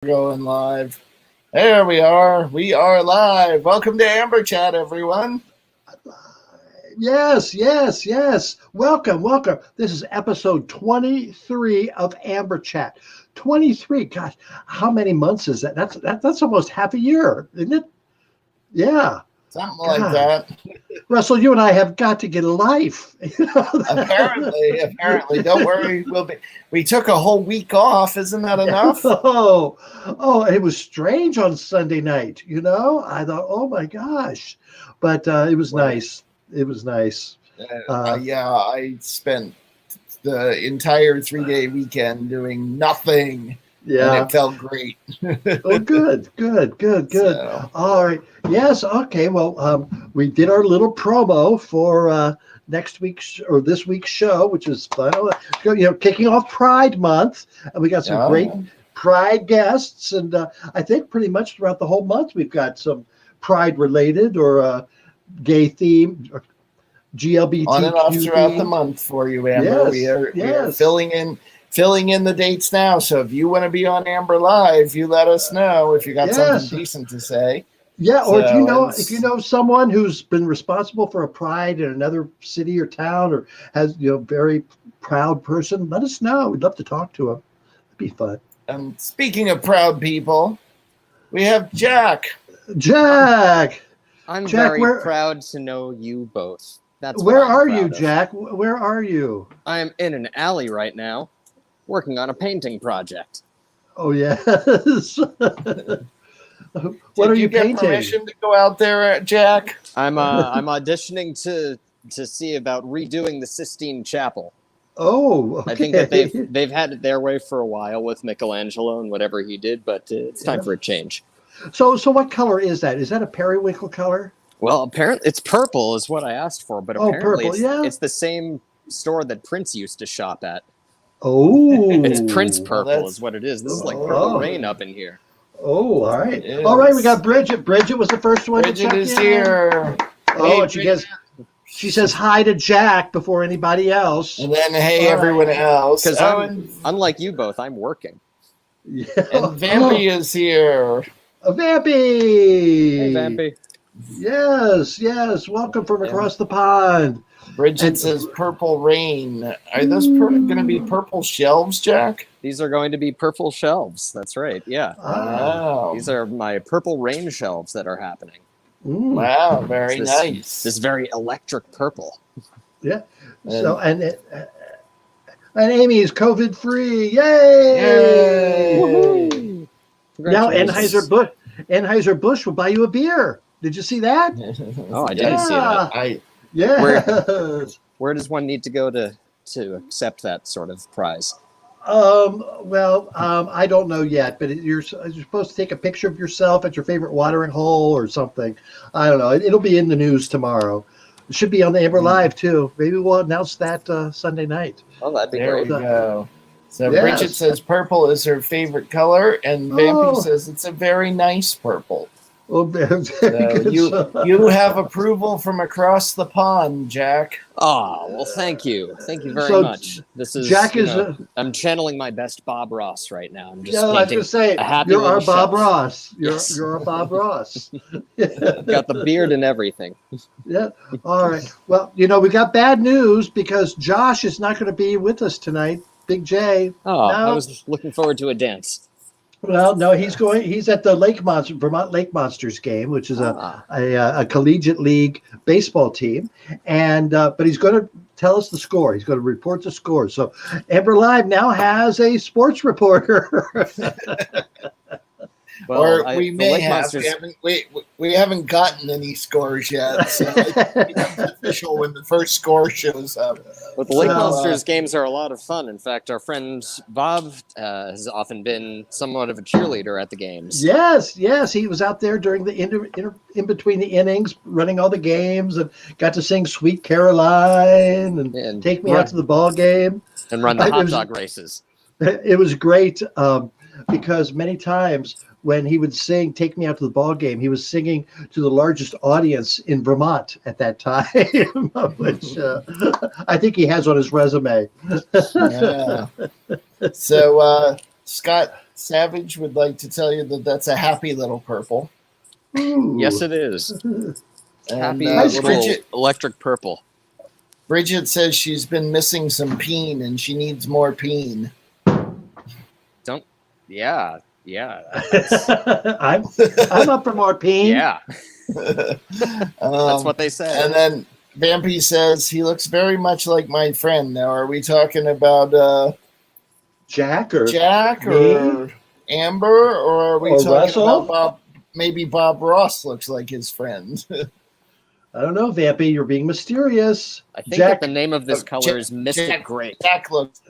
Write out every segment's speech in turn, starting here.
Going live. There we are. We are live. Welcome to Amber Chat, everyone. Yes. Welcome. This is episode 23 of Amber Chat. 23. Gosh, how many months is that? That's almost half a year, isn't it? Yeah. Something like that. Russell, you and I have got to get a life. Apparently. Don't worry. We took a whole week off. Isn't that enough? Oh, it was strange on Sunday night. I thought, oh my gosh, but it was nice. It was nice. I spent the entire 3-day weekend doing nothing. Yeah. And it felt great. Oh, good. So. All right. Yes. Okay. Well, we did our little promo for next week's or this week's show, which is fun. Kicking off Pride Month, and we got some great Pride guests, and I think pretty much throughout the whole month we've got some Pride related or gay themed or GLBTQ on and off throughout the month for you, Amber. Yes, we are filling in the dates now. So if you want to be on Amber Live, you let us know if you got something decent to say. Yeah, or if you know someone who's been responsible for a pride in another city or town, or has very proud person, let us know. We'd love to talk to them. It'd be fun. Speaking of proud people, we have Jack. I'm very proud to know you both. That's where are you, Jack? Where are you? I'm in an alley right now, working on a painting project. Oh yes. What are you painting? Get permission to go out there, Jack? I'm auditioning to see about redoing the Sistine Chapel. Oh, okay. I think that they've had it their way for a while with Michelangelo and whatever he did, but it's time for a change. So what color is that? Is that a periwinkle color? Well, apparently it's purple is what I asked for, but apparently purple, it's the same store that Prince used to shop at. Oh, it's Prince Purple is what it is. This is like Purple Rain up in here. Oh, all right. All right, we got Bridget. Bridget was the first one to check in. Bridget is here. Oh, and she saes hi to Jack before anybody else. And then everyone else. Because unlike you both, I'm working. Yeah. And Vampy is here. Vampy. Hey, Vampy. Yes. Welcome from across the pond. Bridget says purple rain. Are those going to be purple shelves, Jack? These are going to be purple shelves. That's right. Yeah. Wow. These are my purple rain shelves that are happening. Wow. Very nice. This very electric purple. Yeah. So and Amy is COVID free. Yay! Woohoo! Now Anheuser-Busch will buy you a beer. Did you see that? Oh, I didn't see that. Where does one need to go to accept that sort of prize? I don't know yet, but you're supposed to take a picture of yourself at your favorite watering hole or something. I don't know. It'll be in the news tomorrow. It should be on the Amber Live too. Maybe we'll announce that Sunday night. Oh, that'd be great. There you go. So Bridget says purple is her favorite color, and Vampy says it's a very nice purple. Oh, so you have approval from across the pond, Jack. Oh, well, thank you very much. This is Jack I'm channeling my best Bob Ross right now. I'm just I was going to say you're our Bob Ross. You're our Bob Ross. Got the beard and everything. Yeah. All right. Well, we got bad news because Josh is not going to be with us tonight. Big J. Oh, I was looking forward to a dance. Well, no, he's at the Vermont Lake Monsters game, which is a collegiate league baseball team, and but he's going to tell us the score. He's going to report the score. So Amber Live now has a sports reporter. Well, or we may have. We haven't gotten any scores yet. So it's official when the first score shows up. But the Lake Monsters games are a lot of fun. In fact, our friend Bob has often been somewhat of a cheerleader at the games. Yes. He was out there during the in between the innings, running all the games, and got to sing "Sweet Caroline" and take me out to the ball game and run the hot dog races. It was great because many times when he would sing "Take Me Out to the Ball Game," he was singing to the largest audience in Vermont at that time, which I think he has on his resume. Yeah. So Scott Savage would like to tell you that that's a happy little purple. Ooh. Yes, it is. And Happy little electric purple. Bridget says she's been missing some peen and she needs more peen. Yeah. I'm up for more peen. Yeah. That's what they say. And then Vampy says he looks very much like my friend. Now, are we talking about Jack or Amber, or are we talking Russell? about Bob? Maybe Bob Ross looks like his friend. I don't know, Vampy. You're being mysterious. I think that the name of this color is Mystic Grape. Jack looks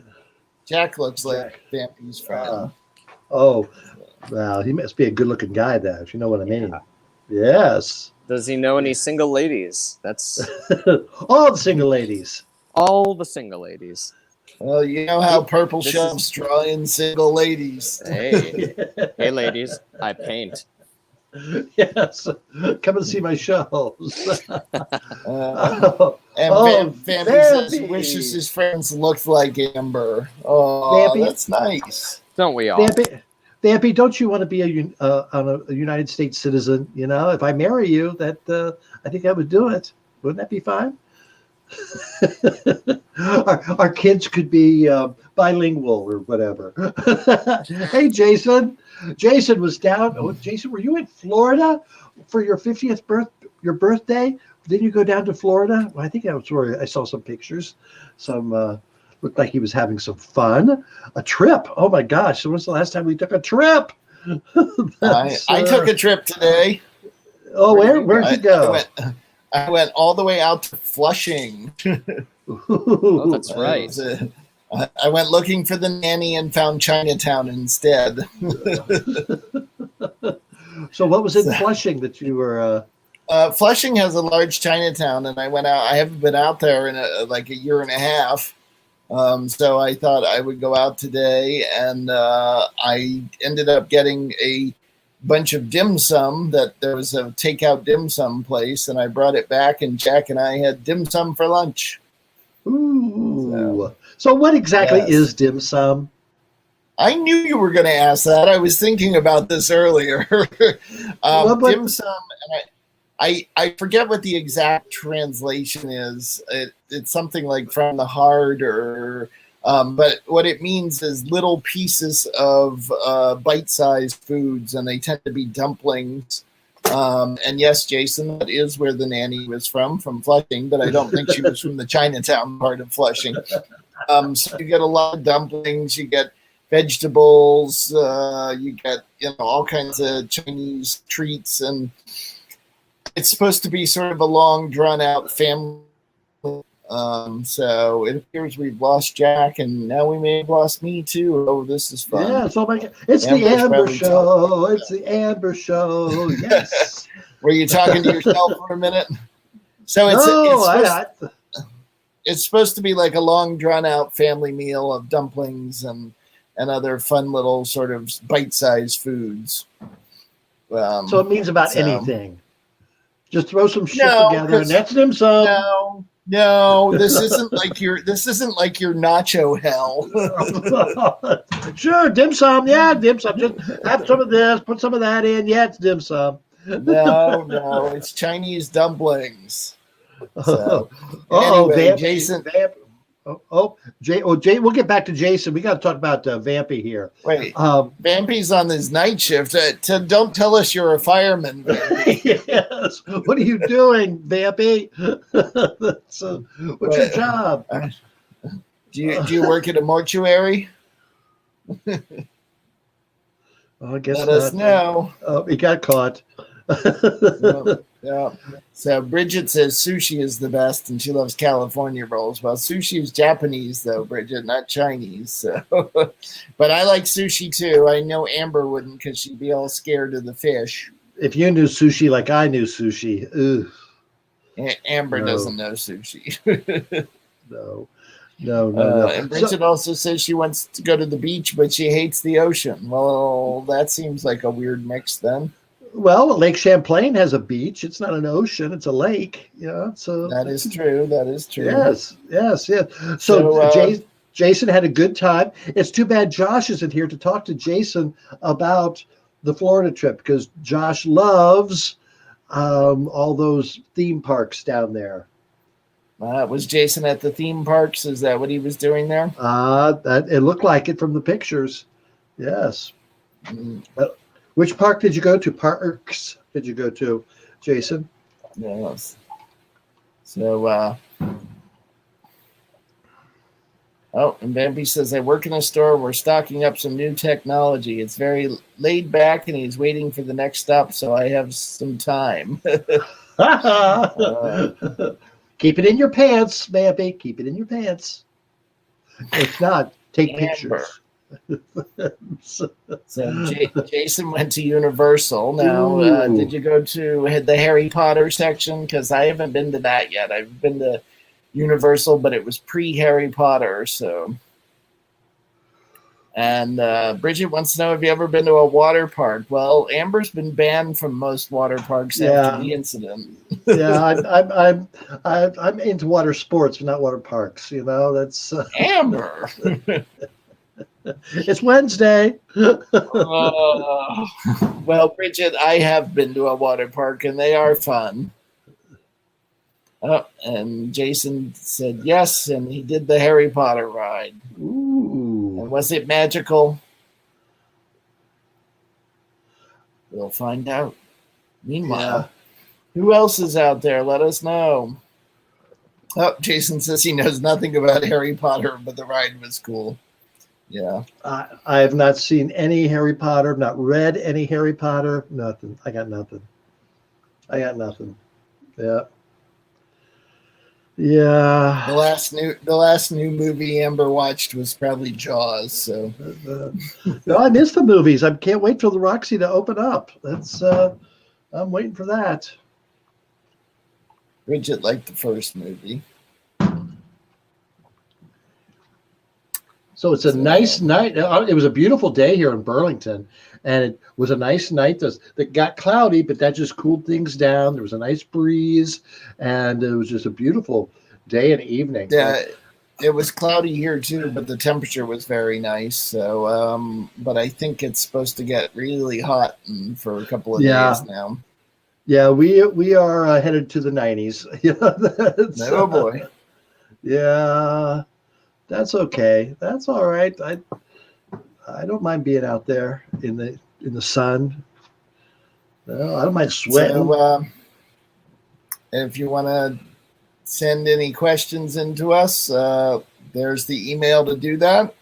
like Vampy's friend. Well, he must be a good-looking guy, though, if you know what I mean. Yes. Does he know any single ladies? That's all the single ladies. All the single ladies. Well, you know how Purple shoves straw in single ladies. Hey, ladies, I paint. Yes, come and see my shows. Vampy says he wishes his friends looked like Amber. Oh, Vampy, that's nice. Don't we all? Vampy, don't you want to be a United States citizen? You know, if I marry you, I think I would do it. Wouldn't that be fine? our kids could be bilingual or whatever. Hey, Jason. Jason was down. Oh, Jason, were you in Florida for your 50th birthday? Didn't you go down to Florida? Well, I think that was where I saw some pictures. Looked like he was having some fun. A trip. Oh my gosh! So when's the last time we took a trip? I took a trip today. Oh, where'd you go? I went all the way out to Flushing. Oh, that's right. I went looking for the nanny and found Chinatown instead. So what was in Flushing that you were... Flushing has a large Chinatown, and I went out. I haven't been out there in a year and a half. So I thought I would go out today, and I ended up getting a bunch of dim sum. That there was a takeout dim sum place, and I brought it back, and Jack and I had dim sum for lunch. Ooh. So what exactly is dim sum? I knew you were going to ask that. I was thinking about this earlier. Dim sum, and I forget what the exact translation is. It's something like from the heart, but what it means is little pieces of bite-sized foods, and they tend to be dumplings. And yes, Jason, that is where the nanny was from Flushing, but I don't think she was from the Chinatown part of Flushing. So you get a lot of dumplings, you get vegetables, you get all kinds of Chinese treats, and it's supposed to be sort of a long, drawn-out family. So it appears we've lost Jack, and now we may have lost me too. Oh, this is fun. Yeah, it's the Amber Show. It's the Amber Show. Yes. Were you talking to yourself for a minute? So it's supposed to be like a long, drawn-out family meal of dumplings and other fun little sort of bite-sized foods. So it means about anything. Just throw some shit together, and that's dim sum. No, this isn't like your nacho hell. Sure, dim sum. Yeah, dim sum. Just have some of this, put some of that in. Yeah, it's dim sum. No, it's Chinese dumplings. So, anyway, Jason. Jay, we'll get back to Jason. We got to talk about Vampy here. Wait, Vampy's on his night shift. Don't tell us you're a fireman, Vampy. Yes. What are you doing, Vampy? What's your job? Do you work at a mortuary? Well, I guess Let us know. Oh, he got caught. Yeah. So Bridget says sushi is the best, and she loves California rolls. Well, sushi is Japanese, though, Bridget, not Chinese. So, but I like sushi too. I know Amber wouldn't, because she'd be all scared of the fish. If you knew sushi like I knew sushi, Amber doesn't know sushi. No. And Bridget also says she wants to go to the beach, but she hates the ocean. Well, that seems like a weird mix then. Well, Lake Champlain has a beach. It's not an ocean; it's a lake. So that is true. That is true. Yes. So Jason had a good time. It's too bad Josh isn't here to talk to Jason about the Florida trip, because Josh loves all those theme parks down there. Was Jason at the theme parks? Is that what he was doing there? It looked like it from the pictures. Yes. Which park did you go to? Parks did you go to, Jason? Yes. So, and Bambi says, I work in a store. We're stocking up some new technology. It's very laid back, and he's waiting for the next stop, so I have some time. Keep it in your pants, Bambi. Keep it in your pants. If not, take pictures. So Jason went to Universal. Now, did you go to the Harry Potter section? Because I haven't been to that yet. I've been to Universal, but it was pre-Harry Potter. So, and Bridget wants to know, have you ever been to a water park? Well, Amber's been banned from most water parks after the incident. I'm into water sports, but not water parks. That's Amber. It's Wednesday. Well, Bridget, I have been to a water park, and they are fun. And Jason said yes, and he did the Harry Potter ride. Ooh. And was it magical? We'll find out. Meanwhile, who else is out there? Let us know. Jason says he knows nothing about Harry Potter, but the ride was cool. Yeah. I have not seen any Harry Potter, not read any Harry Potter, nothing. I got nothing. Yeah. Yeah. The last new movie Amber watched was probably Jaws. So no, I missed the movies. I can't wait for the Roxy to open up. I'm waiting for that. Bridget liked the first movie. So it's a nice night. It was a beautiful day here in Burlington, and it was a nice night that got cloudy, but that just cooled things down. There was a nice breeze, and it was just a beautiful day and evening. Yeah, it was cloudy here too, but the temperature was very nice. So, but I think it's supposed to get really hot for a couple of days now. Yeah, we are headed to the 90s. Oh boy. Yeah. That's okay. That's all right. I don't mind being out there in the sun. No, I don't mind sweating. So, if you want to send any questions into us, there's the email to do that.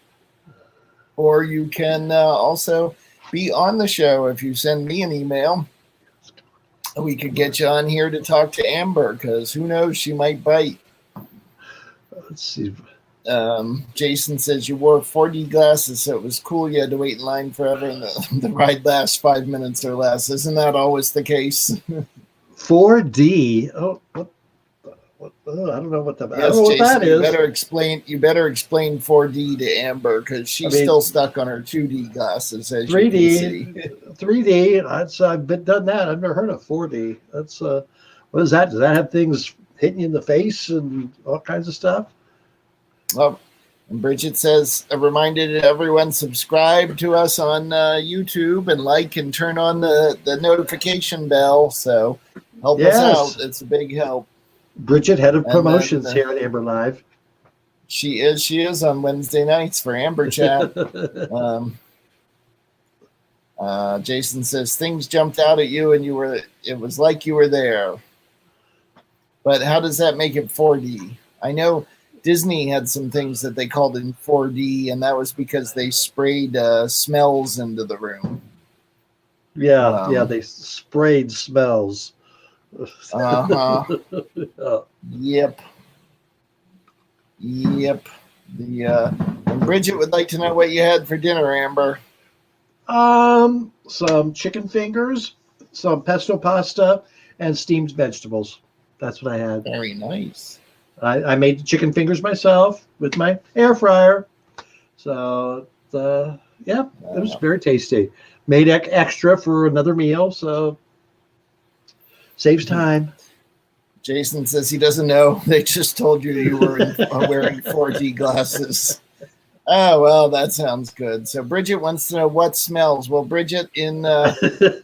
Or you can also be on the show. If you send me an email, we could get you on here to talk to Amber, because who knows, she might bite. Let's see. Jason says you wore 4D glasses, so it was cool. You had to wait in line forever, and the ride lasts 5 minutes or less. Isn't that always the case? 4D. Oh, what? I don't know what that. Yes, I don't know what Jason, that is. You better explain 4D to Amber, because she's still stuck on her 2D glasses. As 3D, you can see. 3D. I've done that. I've never heard of 4D. That's what is that? Does that have things hitting you in the face and all kinds of stuff? Well, and Bridget says, a reminder to everyone, subscribe to us on YouTube and like and turn on the notification bell. So help us out. It's a big help. Bridget, head of promotions here at Amber Live. She is on Wednesday nights for Amber Chat. Jason says, things jumped out at you and it was like you were there. But how does that make it 4D? I know Disney had some things that they called in 4D, and that was because they sprayed smells into the room. Yeah, they sprayed smells. Yep. And Bridget would like to know what you had for dinner, Amber. Some chicken fingers, some pesto pasta, and steamed vegetables. That's what I had. Very nice. I made the chicken fingers myself with my air fryer. So, it was very tasty. Made extra for another meal, so saves time. Jason says he doesn't know. They just told you were wearing 4D glasses. Oh, well, that sounds good. So Bridget wants to know what smells. Well, Bridget, I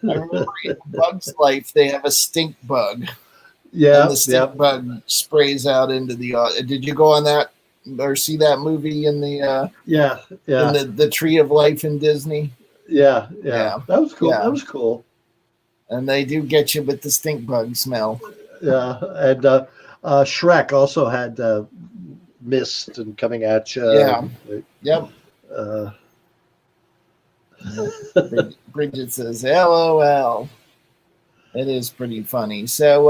remember in Bug's Life, they have a stink bug. Yeah. And the stink bug sprays out into the. Did you go on that or see that movie in the? Yeah. In the Tree of Life in Disney. Yeah. That was cool. Yeah. That was cool. And they do get you with the stink bug smell. Yeah, and Shrek also had mist and coming at you. Yeah. Yep. Uh, Bridget says, "LOL." It is pretty funny. So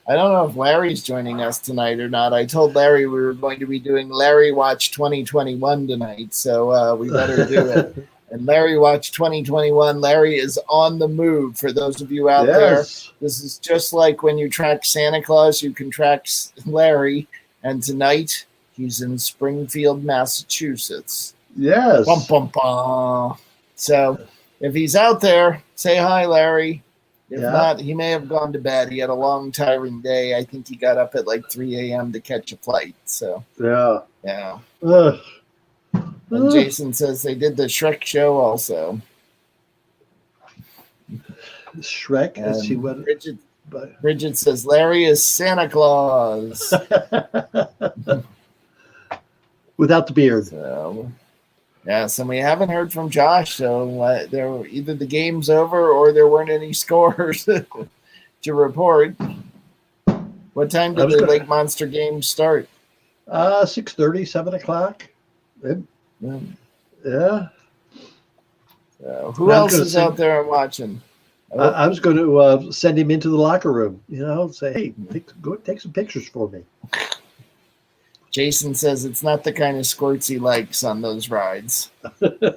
I don't know if Larry's joining us tonight or not. I told Larry we were going to be doing Larry Watch 2021 tonight, so we better do it. And Larry Watch 2021. Larry is on the move. For those of you out there, this is just like when you track Santa Claus, you can track Larry. And tonight, he's in Springfield, Massachusetts. Yes. Bum, bum, bum. So if he's out there, say hi, Larry. If not, he may have gone to bed. He had a long, tiring day. I think he got up at like 3 a.m. to catch a flight. So yeah. And Jason says they did the Shrek show also. Shrek, as he went. Bridget says Larry is Santa Claus. Without the beard. So, and we haven't heard from Josh. So either the game's over or there weren't any scores to report. What time did the Lake Monster games start? 6:30, 7 o'clock. Yeah. So who else is out there watching? I was going to send him into the locker room, say, hey, go take some pictures for me. Jason says it's not the kind of squirts he likes on those rides. Like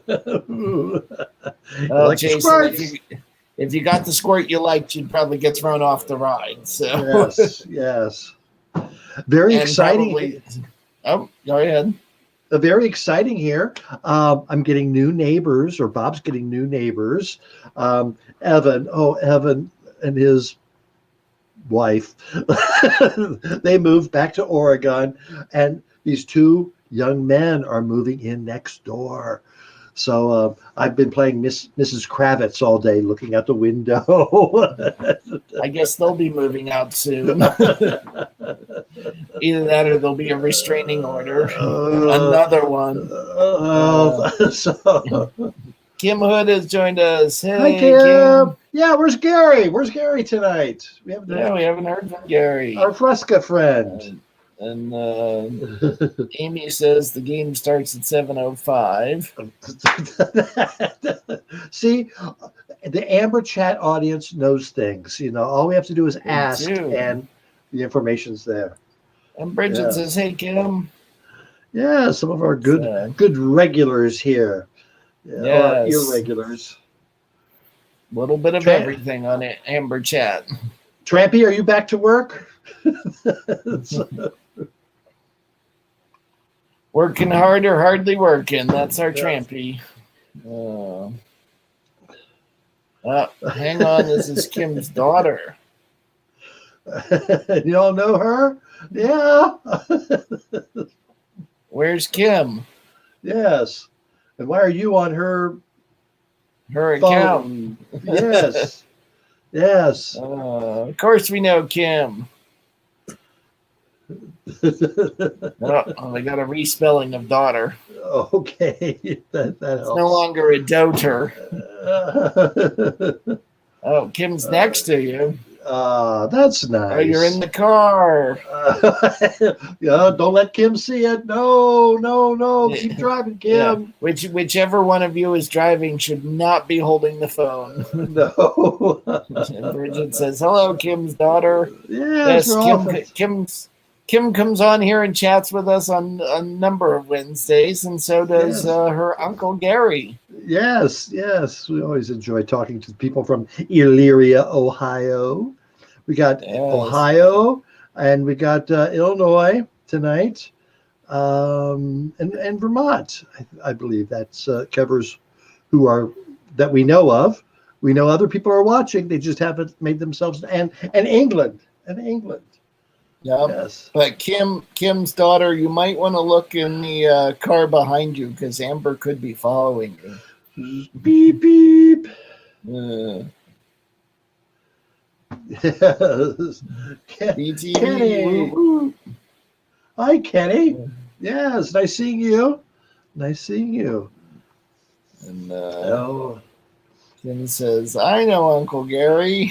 Jason, if you got the squirt you liked, you'd probably get thrown off the ride. So yes. Very exciting. Go ahead. Very exciting here. I'm getting new neighbors, or Bob's getting new neighbors. Evan and his wife, they moved back to Oregon, and these two young men are moving in next door. So I've been playing Mrs. Kravitz all day, looking out the window. I guess they'll be moving out soon. Either that or there'll be a restraining order. Another one. Kim Hood has joined us. Hey, hi, Kim. Yeah, where's Gary? Where's Gary tonight? We haven't heard from Gary. Our Fresca friend. And Amy says the game starts at 7:05. See, the Amber Chat audience knows things. All we have to do is ask, and the information's there. And Bridget says, "Hey, Kim." Yeah, some of our good regulars here. Yes. Irregulars. A little bit of everything on it, Amber Chat. Trampy, are you back to work? Working hard or hardly working. That's our Trampy. Hang on. This is Kim's daughter. You all know her? Yeah. Where's Kim? Yes. And why are you on her account? Yes. Yes. Of course we know Kim. They got a respelling of daughter. Okay. That helps. It's no longer a doter. Kim's next to you. That's nice. Oh, you're in the car. Don't let Kim see it. No. Keep driving, Kim. Yeah. Whichever one of you is driving should not be holding the phone. No. And Bridget says, "Hello, Kim's daughter." Yes, Kim comes on here and chats with us on a number of Wednesdays, and so does her Uncle Gary. Yes. We always enjoy talking to people from Elyria, Ohio. We got Ohio, and we got Illinois tonight, and Vermont. I believe that's covers that we know of. We know other people are watching. They just haven't made themselves, and England. Yep. Yes. But Kim's daughter, you might want to look in the car behind you because Amber could be following you. Beep beep. Yes. BTV. Kenny. Woo. Hi, Kenny. Yes, nice seeing you. Nice seeing you. And Oh. Kim says, "I know Uncle Gary."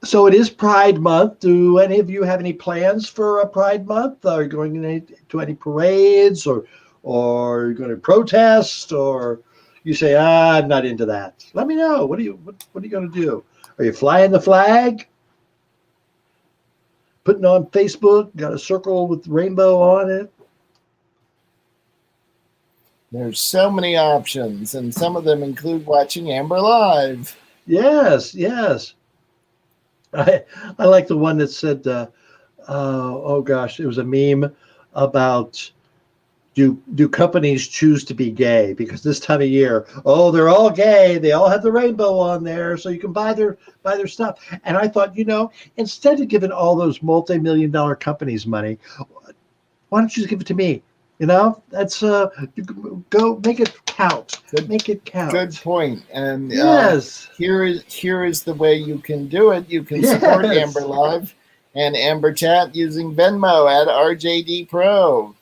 So it is Pride Month. Do any of you have any plans for a Pride Month? Are you going to any parades, or are you going to protest, or you say, I'm not into that? Let me know. What are you going to do? Are you flying the flag? Putting on Facebook? Got a circle with rainbow on it? There's so many options, and some of them include watching Amber live. Yes, yes. I like the one that said, oh gosh, it was a meme about do companies choose to be gay? Because this time of year, they're all gay. They all have the rainbow on there, so you can buy their stuff. And I thought, instead of giving all those multi-million-dollar companies money, why don't you just give it to me? That's go make it count. Make it count. Good point. And yes, here is the way you can do it. You can support Amber Live and Amber Chat using Venmo at RJD Pro.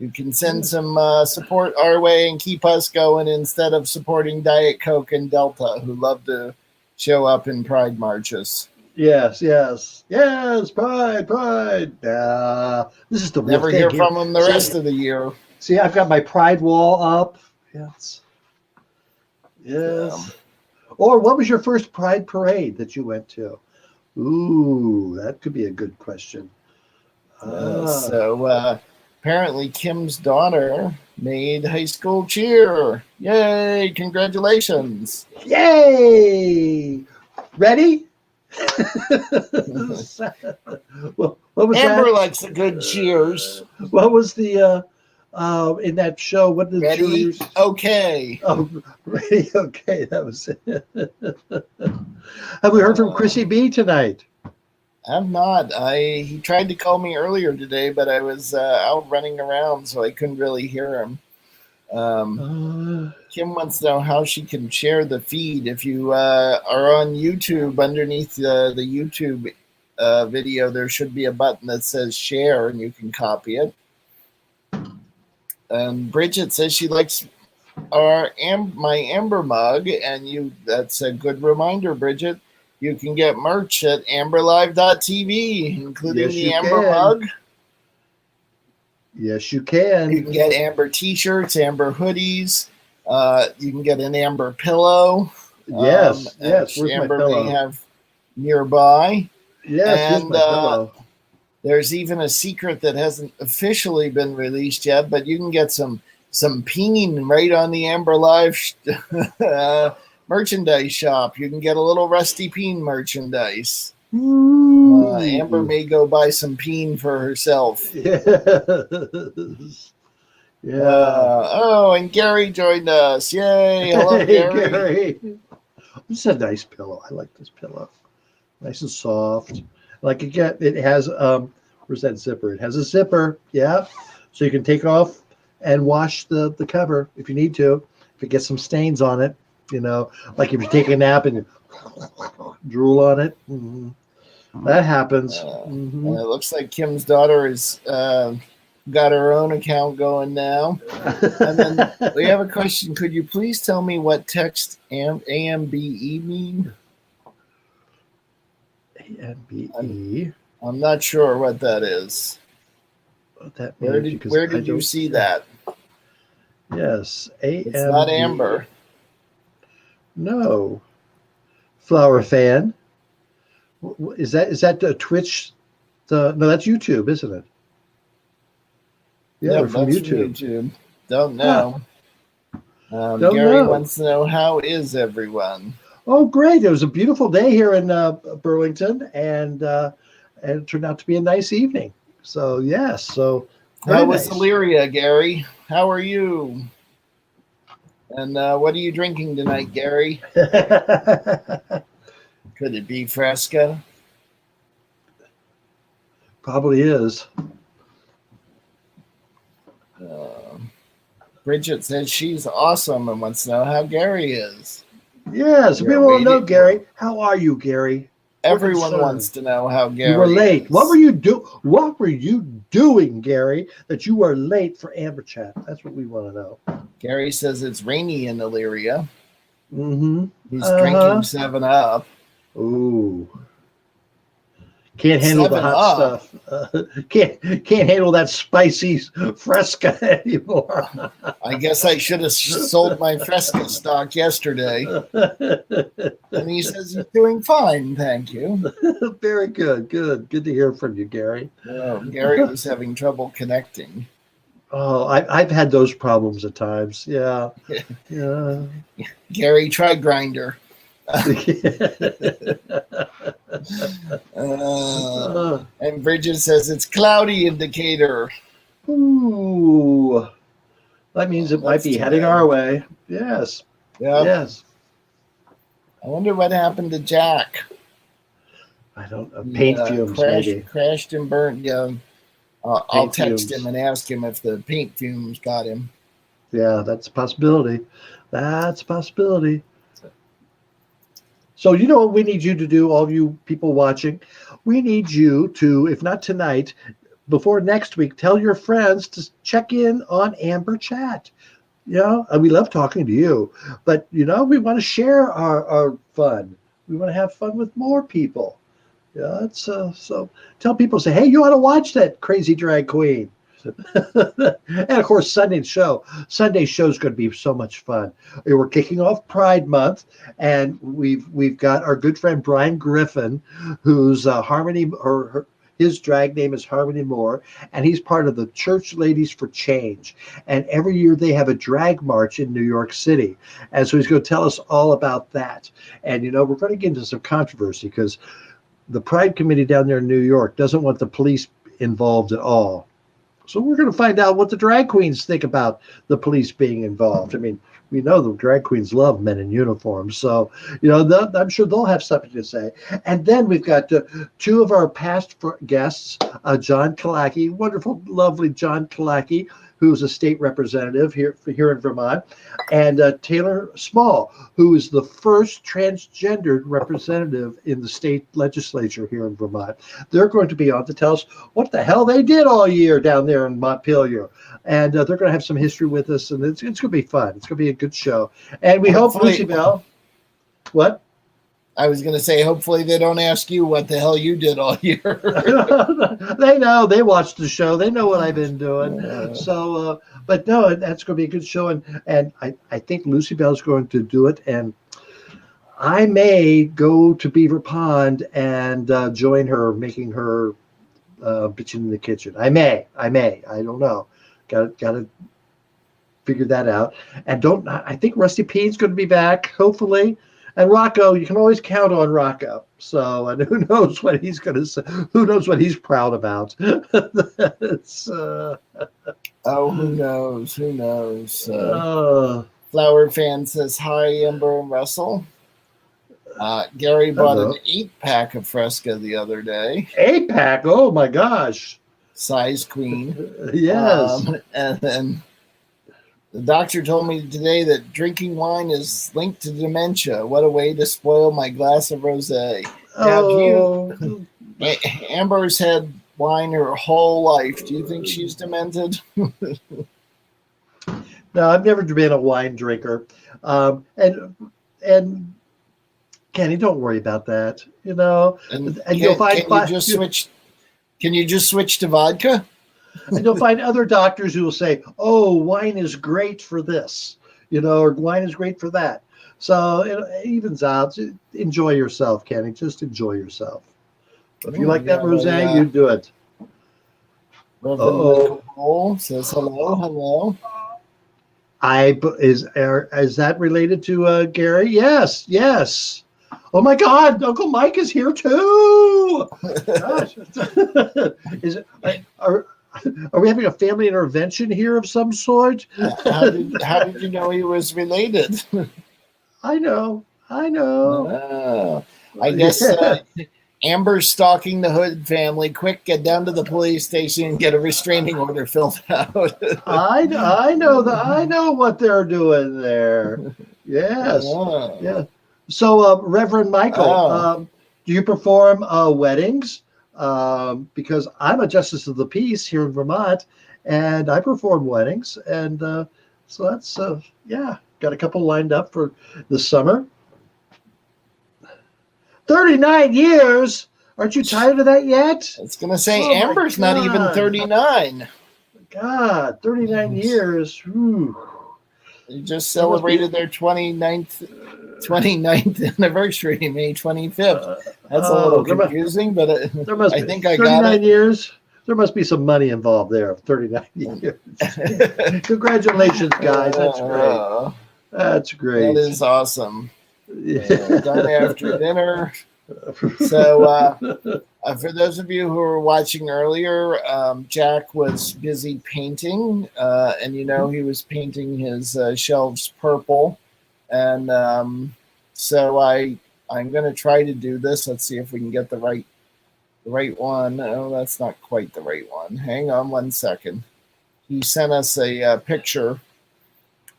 You can send some support our way and keep us going instead of supporting Diet Coke and Delta, who love to show up in Pride marches. Yes, Pride. This is the real Never thing. hear from them the rest of the year. See, I've got my Pride wall up. Yes. Or what was your first Pride parade that you went to? Ooh, that could be a good question. Apparently Kim's daughter made high school cheer. Yay, congratulations. Yay! Ready? Well, what was Amber that? likes the good cheers. What was the in that show? What did the Ready? cheerleaders? Okay. Oh, ready? Okay, that was it. Have we heard from Chrissy B tonight? I'm not. He tried to call me earlier today, but I was out running around, so I couldn't really hear him. Kim wants to know how she can share the feed. If you are on YouTube, underneath the YouTube video, there should be a button that says share, and you can copy it. Bridget says she likes my Amber mug, and that's a good reminder, Bridget. You can get merch at amberlive.tv, including the Amber mug. Yes, you can. You can get Amber t-shirts, Amber hoodies. You can get an Amber pillow. Yes, where's Amber my pillow? may have nearby. Yes, here's my pillow. There's even a secret that hasn't officially been released yet, but you can get some peen right on the Amber Live merchandise shop. You can get a little Rusty Peen merchandise. Amber may go buy some peen for herself. Yes. And Gary joined us. Yay. Hello, Gary. This is a nice pillow. I like this pillow. Nice and soft. Like again, it has where's that zipper? It has a zipper. Yeah. So you can take off and wash the cover if you need to. If it gets some stains on it, like if you take a nap and you drool on it. Mm-hmm. That happens. It looks like Kim's daughter is got her own account going now. And then we have a question. Could you please tell me what text AMBE mean? AMBE. I'm not sure what that is. What that where did you see that? Yes, AMBE. It's not Amber. No. Flower fan. Is that a Twitch? No, that's YouTube, isn't it? Yeah, no, they're from YouTube. YouTube. Don't know. Don't Gary know. wants to know, how is everyone? Oh, great! It was a beautiful day here in Burlington, and it turned out to be a nice evening. So yes, how was Illyria, Gary? How are you? And what are you drinking tonight, Gary? Could it be Fresca? Probably is. Bridget says she's awesome and wants to know how Gary is. Yes, we want to know, Gary. How are you, Gary? Everyone wants to know how Gary. You were late. Is. What were you doing, Gary? That you were late for Amber Chat? That's what we want to know. Gary says it's rainy in Illyria. Mm-hmm. He's drinking 7-Up. Ooh. Can't handle the hot stuff. Can't handle that spicy Fresca anymore. I guess I should have sold my Fresca stock yesterday. And he says he's doing fine, thank you. Very good. Good to hear from you, Gary. Gary was having trouble connecting. Oh, I've had those problems at times. Yeah. Gary, try Grinder. And Bridget says it's cloudy indicator. Ooh, that means it might be heading our way. Yes. Yep. Yes. I wonder what happened to Jack. I don't know. Paint fumes, maybe. Crashed and burned. Yeah. I'll text him and ask him if the paint fumes got him. Yeah, that's a possibility. So you know what we need you to do, all of you people watching? We need you to, if not tonight, before next week, tell your friends to check in on Amber Chat. And we love talking to you. But, we want to share our fun. We want to have fun with more people. So tell people, say, hey, you ought to watch that crazy drag queen. And of course, Sunday's show is going to be so much fun. We're kicking off Pride Month, and we've got our good friend Brian Griffin, who's Harmony, or his drag name is Harmony Moore, and he's part of the Church Ladies for Change. And every year they have a drag march in New York City, and so he's going to tell us all about that. And we're going to get into some controversy because the Pride Committee down there in New York doesn't want the police involved at all. So we're going to find out what the drag queens think about the police being involved. I mean, we know the drag queens love men in uniforms. So, I'm sure they'll have something to say. And then we've got two of our past guests, John Kalaki, wonderful, lovely John Kalaki, who's a state representative here in Vermont, and Taylor Small, who is the first transgendered representative in the state legislature here in Vermont. They're going to be on to tell us what the hell they did all year down there in Montpelier. And they're going to have some history with us, and it's going to be fun. It's going to be a good show. And we hope, Lucy Bell, what? I was going to say, hopefully they don't ask you what the hell you did all year. They know. They watched the show. They know what I've been doing. So, but no, that's going to be a good show. And I think Lucy Bell's going to do it. And I may go to Beaver Pond and join her, making her bitching in the kitchen. I may. I don't know. Got to figure that out. And I think Rusty P's going to be back, hopefully. And Rocco, you can always count on Rocco. So, and who knows what he's going to say? Who knows what he's proud about? Who knows? Who knows? Flower Fan says, hi, Amber and Russell. Gary bought an 8-pack of Fresca the other day. 8-pack? Oh, my gosh. Size queen. Yes. And then the doctor told me today that drinking wine is linked to dementia. What a way to spoil my glass of rosé. Amber's had wine her whole life. Do you think she's demented? No, I've never been a wine drinker. And Kenny, don't worry about that. And you'll find Can you just switch to vodka? And you'll find other doctors who will say, oh, wine is great for this, or wine is great for that. So it evens out. Enjoy yourself, Kenny. Just enjoy yourself. If you like that rosé, you do it. Nicole says hello. Is that related to Gary? Yes. Oh my God, Uncle Mike is here too. Gosh. Are we having a family intervention here of some sort? How did you know he was related? I know. I guess Amber's stalking the Hood family. Quick, get down to the police station and get a restraining order filled out. I know what they're doing there. Yes. Yeah. So, Reverend Michael, do you perform weddings? Because I'm a justice of the peace here in Vermont, and I perform weddings, and so that's got a couple lined up for the summer. 39 years. Aren't you tired of that yet? I was gonna say Amber's not even 39. God, 39 years. Whew. They just celebrated their 29th anniversary, May 25th. That's a little confusing, but I think I got it. 39 years. There must be some money involved there. 39 years. Congratulations, guys. That's great. That's great. That is awesome. Done after dinner. So, for those of you who were watching earlier, Jack was busy painting, and he was painting his shelves purple, and so I'm going to try to do this. Let's see if we can get the right one. Oh, that's not quite the right one. Hang on one second. He sent us a picture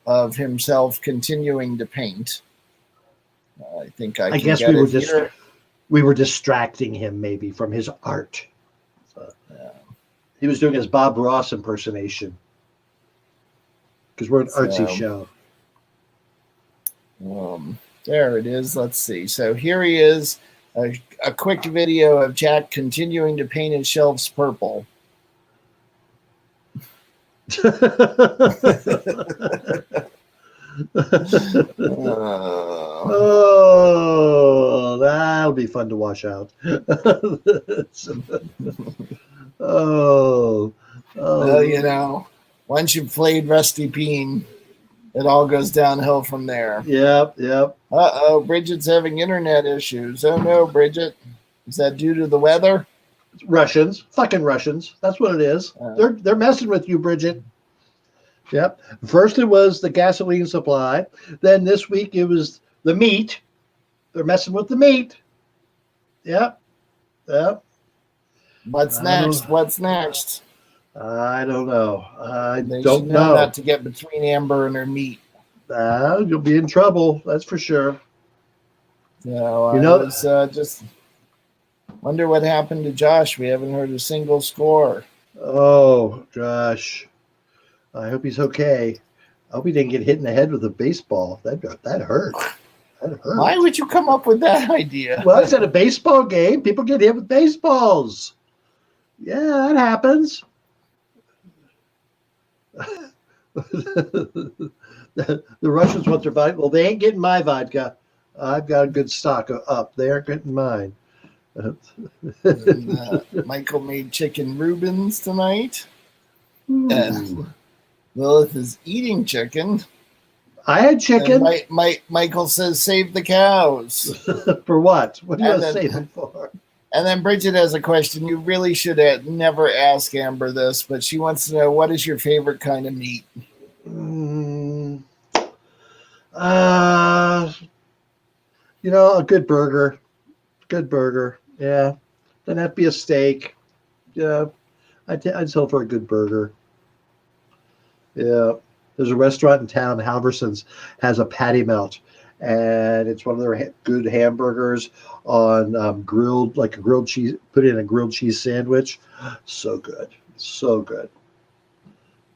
of himself continuing to paint. I think I guess we were distracting him maybe from his art. So, he was doing his Bob Ross impersonation because we're an artsy show. There it is. Let's see. So here he is, a quick video of Jack continuing to paint his shelves purple. Oh, that'll be fun to wash out. Well, once you've played Rusty Bean, it all goes downhill from there. Yep. Bridget's having internet issues. Oh no, Bridget. Is that due to the weather? Russians. Fucking Russians. That's what it is. They're messing with you, Bridget. Yep. First it was the gasoline supply. Then this week it was the meat. They're messing with the meat. Yep. What's next? I don't know. They don't know not to get between Amber and her meat. You'll be in trouble. That's for sure. So just wonder what happened to Josh. We haven't heard a single score. Oh, Josh. I hope he's okay. I hope he didn't get hit in the head with a baseball. That hurt. Why would you come up with that idea? Well, it's at a baseball game. People get hit with baseballs. Yeah, that happens. The Russians want their vodka. Well, they ain't getting my vodka. I've got a good stock up. They aren't getting mine. Michael made chicken Reubens tonight. And Lilith is eating chicken. I had chicken. Michael says, save the cows. For what? What do you want to save them for? And then Bridget has a question. You really should never ask Amber this, but she wants to know, what is your favorite kind of meat? A good burger. Good burger. Yeah. Doesn't have to be a steak. Yeah. I'd sell for a good burger. Yeah. There's a restaurant in town, Halverson's, has a patty melt, and it's one of their good hamburgers on grilled cheese, put in a grilled cheese sandwich. So good. So good.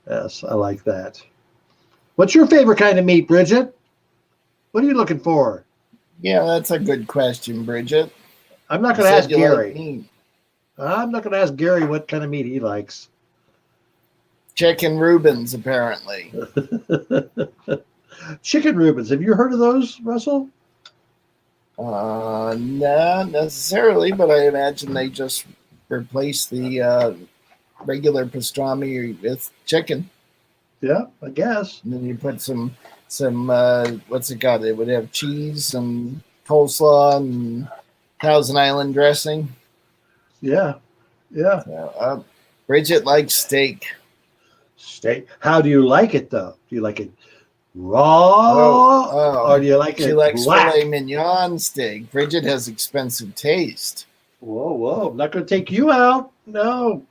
Yes, I like that. What's your favorite kind of meat, Bridget? What are you looking for? Yeah, that's a good question, Bridget. I'm not going to ask Gary. I'm not going to ask Gary what kind of meat he likes. Chicken Reubens, apparently. Chicken Reubens. Have you heard of those, Russell? Not necessarily, but I imagine they just replace the regular pastrami with chicken. Yeah, I guess. And then you put some what's it got? It would have cheese and coleslaw and Thousand Island dressing. Yeah. So, Bridget likes steak. Steak. How do you like it, though? Do you like it raw, or do you like it She likes black? filet mignon steak. Bridget has expensive taste. Whoa. I'm not going to take you out. No.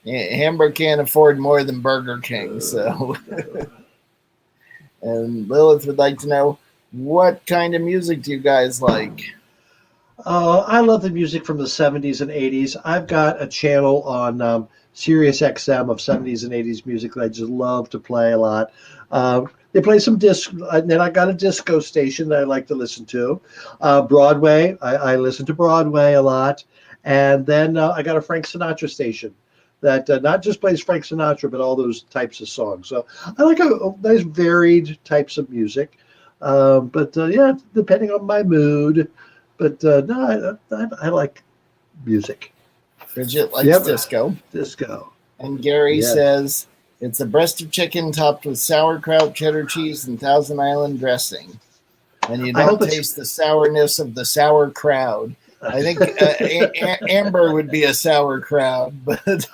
Amber can't afford more than Burger King, so. And Lilith would like to know, what kind of music do you guys like? I love the music from the 70s and 80s. I've got a channel on Sirius XM of 70s and 80s music that I just love to play a lot. They play some disc, and then I got a disco station that I like to listen to. Broadway, I listen to Broadway a lot. And then I got a Frank Sinatra station that not just plays Frank Sinatra, but all those types of songs. So I like a nice varied types of music. Yeah, depending on my mood. But no, I like music. Bridget likes disco. Disco. And Gary says, it's a breast of chicken topped with sauerkraut, cheddar cheese, and Thousand Island dressing. And you don't taste the sourness of the sauerkraut. I think Amber would be a sauerkraut. But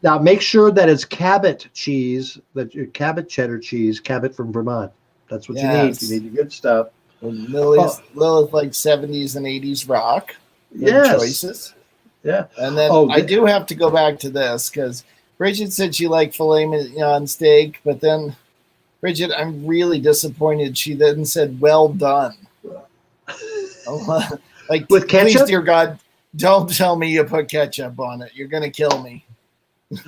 now make sure that it's Cabot cheese, that your Cabot cheddar cheese, Cabot from Vermont. That's what you need. You need the good stuff. Lilith likes 70s and 80s rock. Choices. Yeah. And then I do have to go back to this because Bridget said she liked filet mignon steak, but then Bridget, I'm really disappointed. She then said, well done. Like, with ketchup? Please, dear God, don't tell me you put ketchup on it. You're going to kill me. We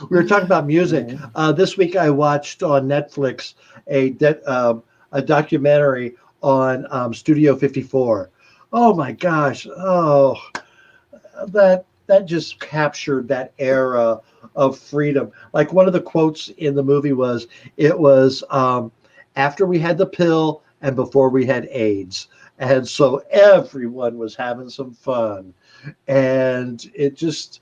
were talking about music. This week I watched on Netflix a documentary on Studio 54. Oh my gosh! Oh, that just captured that era of freedom. Like one of the quotes in the movie was, "It was after we had the pill and before we had AIDS." And so everyone was having some fun, and it just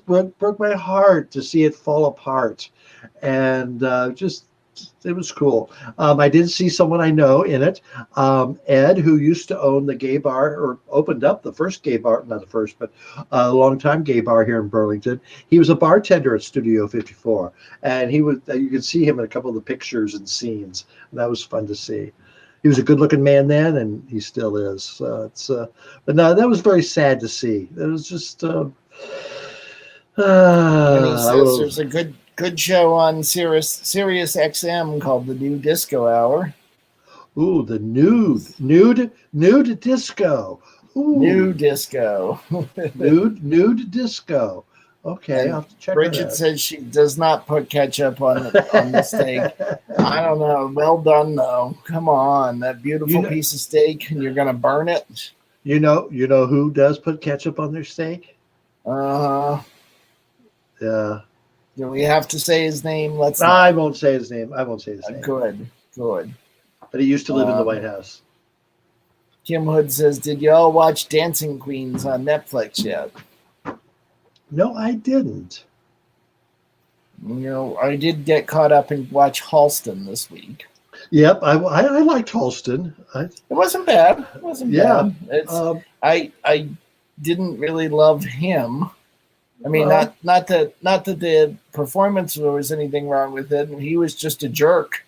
broke my heart to see it fall apart, and it was cool. I did see someone I know in it, Ed, who used to own the gay bar, or opened up the first gay bar, not the first, but a long-time gay bar here in Burlington. He was a bartender at Studio 54, and you could see him in a couple of the pictures and scenes, and that was fun to see. He was a good-looking man then, and he still is. But no, that was very sad to see. It was just. There's a good show on Sirius XM called The New Disco Hour. Ooh, the nude disco. Ooh. New disco. nude disco. Okay, I'll have to check. Bridget says she does not put ketchup on the steak. I don't know. Well done though. Come on, that beautiful piece of steak, and you're gonna burn it. You know who does put ketchup on their steak? Yeah. Do we have to say his name? I won't say his name. Good. But he used to live in the White House. Kim Hood says, did you all watch Dancing Queens on Netflix yet? No, I didn't. I did get caught up and watch Halston this week. Yep, I liked Halston. It wasn't bad. Bad. I didn't really love him. I mean, not that the performance was anything wrong with it. He was just a jerk.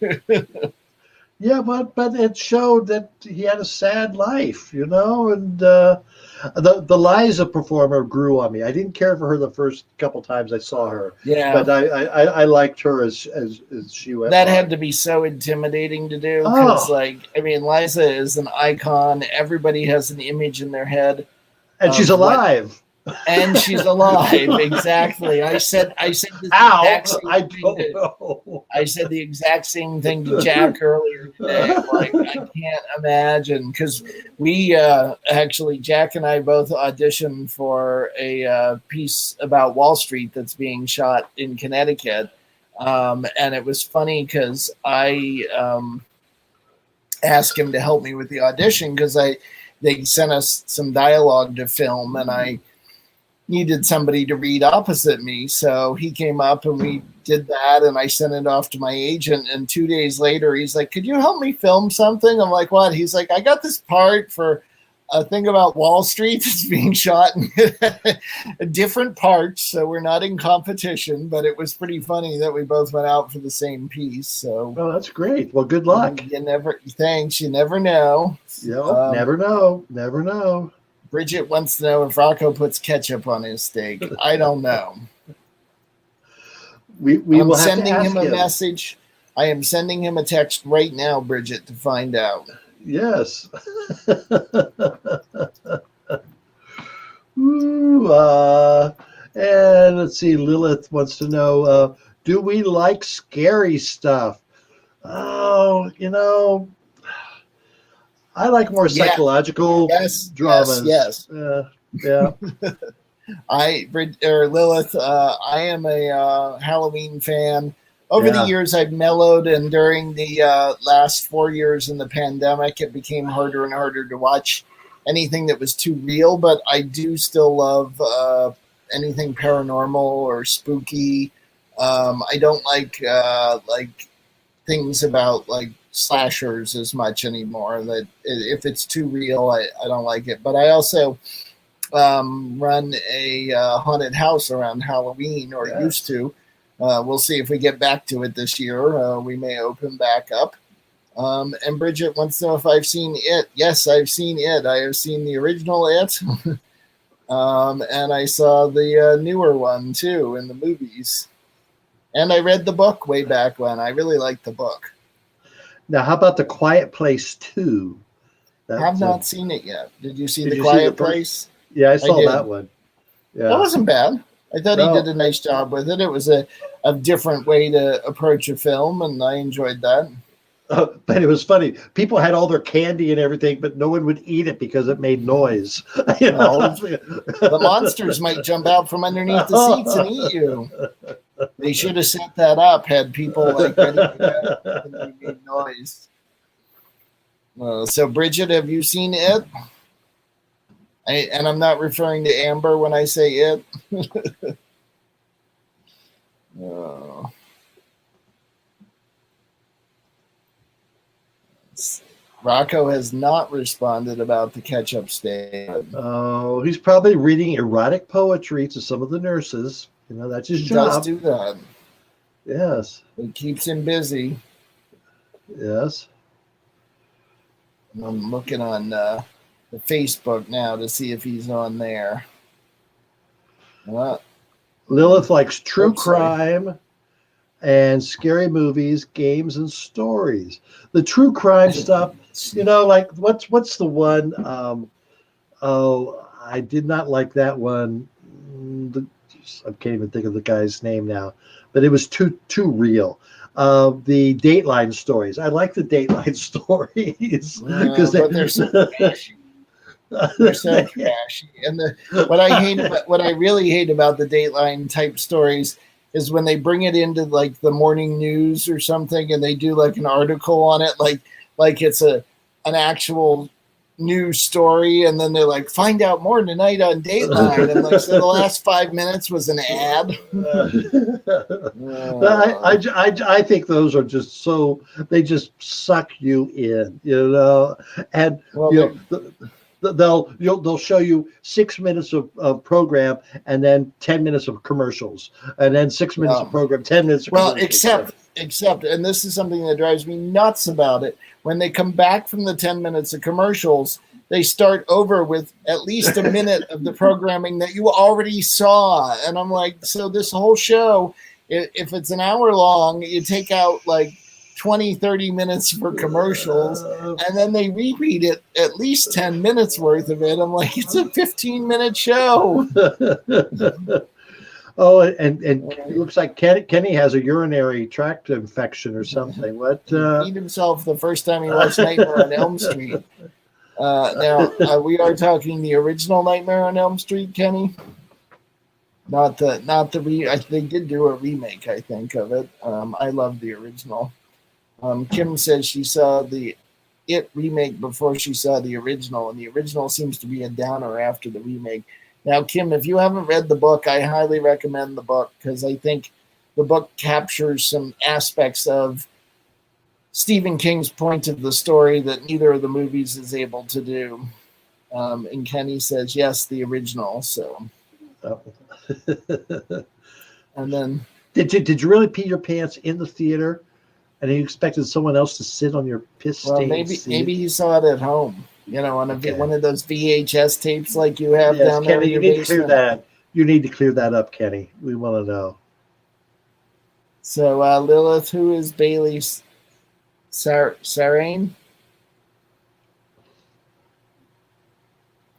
Yeah, but it showed that he had a sad life, and the Liza performer grew on me. I didn't care for her the first couple times I saw her. Yeah, but I liked her as she went. That had to be so intimidating to do because, Liza is an icon. Everybody has an image in their head, and she's alive. And she's alive. Exactly. I said the exact same thing to Jack earlier today. Like, I can't imagine because we Jack and I both auditioned for a piece about Wall Street that's being shot in Connecticut, and it was funny because I asked him to help me with the audition because they sent us some dialogue to film, and I needed somebody to read opposite me. So he came up and we did that, and I sent it off to my agent. And 2 days later, he's like, could you help me film something? I'm like, what? He's like, I got this part for a thing about Wall Street that's being shot in different parts, so we're not in competition. But it was pretty funny that we both went out for the same piece. So, oh, that's great. Well, good luck. You never know. Yep, never know. Never know. Bridget wants to know if Rocco puts ketchup on his steak. I don't know. We will have to ask him. Message. I am sending him a text right now, Bridget, to find out. Yes. Ooh, and let's see. Lilith wants to know, do we like scary stuff? Oh, I like more psychological dramas. Yes. Yeah. Lilith, I am a Halloween fan. Over the years, I've mellowed, and during the last 4 years in the pandemic, it became harder and harder to watch anything that was too real. But I do still love anything paranormal or spooky. I don't like things about like slashers as much anymore. That if it's too real, I don't like it. But I also run a haunted house around Halloween, or used to. We'll see if we get back to it this year. We may open back up. And Bridget wants to know if I've seen It. Yes, I've seen It. I have seen the original It. And I saw the newer one, too, in the movies. And I read the book way back when. I really liked the book. Now, how about The Quiet Place 2? I have not seen it yet. Did you see The Quiet Place? Yeah, I saw that one. Yeah. That wasn't bad. I thought he did a nice job with it. It was a different way to approach a film, and I enjoyed that. But it was funny. People had all their candy and everything, but no one would eat it because it made noise. The monsters might jump out from underneath the seats and eat you. They should have set that up, had people like ready to go, and they made noise. So, Bridget, have you seen It? And I'm not referring to Amber when I say It. Rocco has not responded about the ketchup stain. Oh, he's probably reading erotic poetry to some of the nurses. That's his job. He does do that. Yes. It keeps him busy. Yes. I'm looking on the Facebook now to see if he's on there. Lilith likes true crime and scary movies, games, and stories. The true crime stuff, like what's the one? I did not like that one. I can't even think of the guy's name now, but it was too real. The Dateline stories. I like the Dateline stories because they're so trashy. They're so trashy. And what I really hate about the Dateline type stories is when they bring it into like the morning news or something, and they do like an article on it, like it's an actual news story, and then they're like, find out more tonight on Dateline, and like, so the last 5 minutes was an ad. I think those are just they just suck you in, and they'll show you 6 minutes of program and then 10 minutes of commercials, and then 6 minutes of program, 10 minutes of commercials. Except, and this is something that drives me nuts about it, when they come back from the 10 minutes of commercials, they start over with at least a minute of the programming that you already saw. And I'm like, so this whole show, if it's an hour long, you take out like 20, 30 minutes for commercials, and then they repeat it at least 10 minutes worth of it. I'm like, it's a 15-minute show. Oh, and it looks like Kenny has a urinary tract infection or something. What? He beat himself the first time he watched Nightmare on Elm Street. Now, we are talking the original Nightmare on Elm Street, Kenny. Not the they did do a remake, I think, of it. I love the original. Kim says she saw the It remake before she saw the original, and the original seems to be a downer after the remake. Now, Kim, if you haven't read the book, I highly recommend the book, because I think the book captures some aspects of Stephen King's point of the story that neither of the movies is able to do. And Kenny says, yes, the original. So, and then did you really pee your pants in the theater, and you expected someone else to sit on your piss stained seat? Maybe he saw it at home. On one of those VHS tapes like you have down Kenny, there in your you need basement. to clear that. You need to clear that up, Kenny. We want to know. So Lilith, who is Bailey Sarrain?